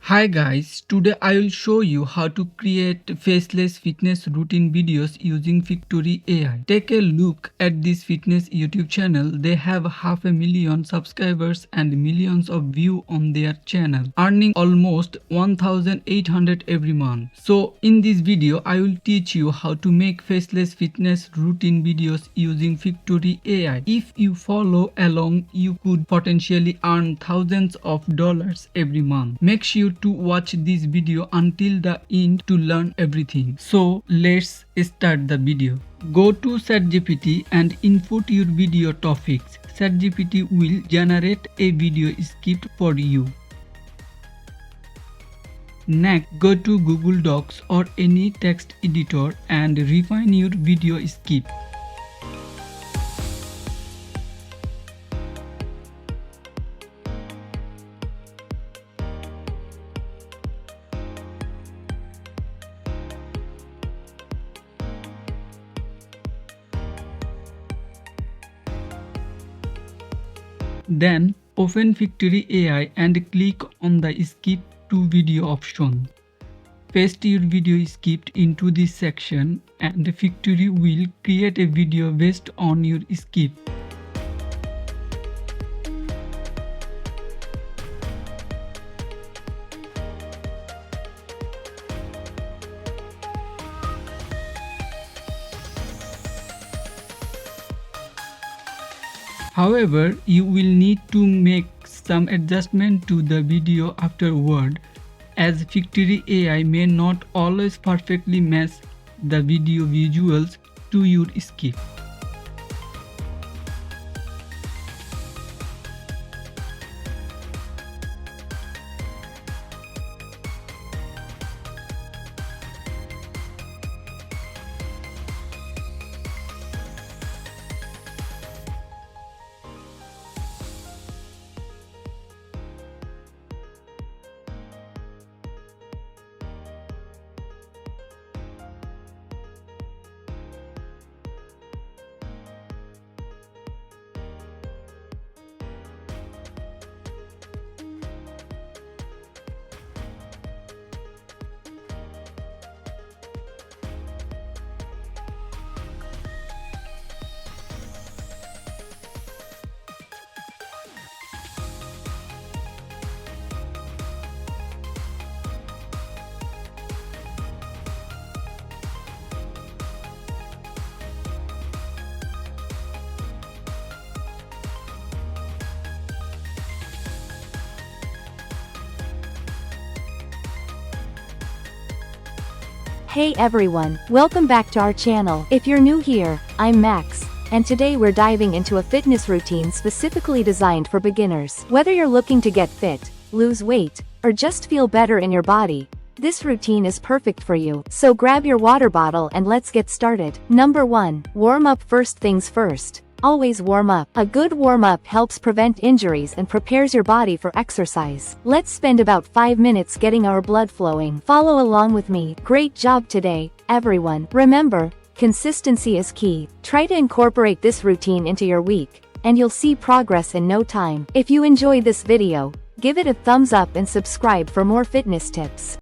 Hi guys, today I will show you how to create faceless fitness routine videos using Pictory AI. Take a look at this fitness YouTube channel. They have 500,000 subscribers and millions of views on their channel, earning almost 1,800 every month. So in this video, I will teach you how to make faceless fitness routine videos using Pictory AI. If you follow along, you could potentially earn thousands of dollars every month. Make sure to watch this video until the end to learn everything. So let's start the video. Go to ChatGPT and input your video topics. ChatGPT will generate a video script for you. Next, go to Google Docs or any text editor and refine your video script. Then open Pictory AI and click on the skip to video option. Paste your video script into this section and Pictory will create a video based on your script. However, you will need to make some adjustment to the video afterward, as Pictory AI may not always perfectly match the video visuals to your script. Hey everyone, welcome back to our channel. If you're new here, I'm Max, and today we're diving into a fitness routine specifically designed for beginners. Whether you're looking to get fit, lose weight, or just feel better in your body, this routine is perfect for you. So grab your water bottle and let's get started. Number 1. Warm up. First things first. Always warm up. A good warm-up helps prevent injuries and prepares your body for exercise. Let's spend about 5 minutes getting our blood flowing. Follow along with me. Great job today, everyone. Remember, consistency is key. Try to incorporate this routine into your week, and you'll see progress in no time. If you enjoyed this video, give it a thumbs up and subscribe for more fitness tips.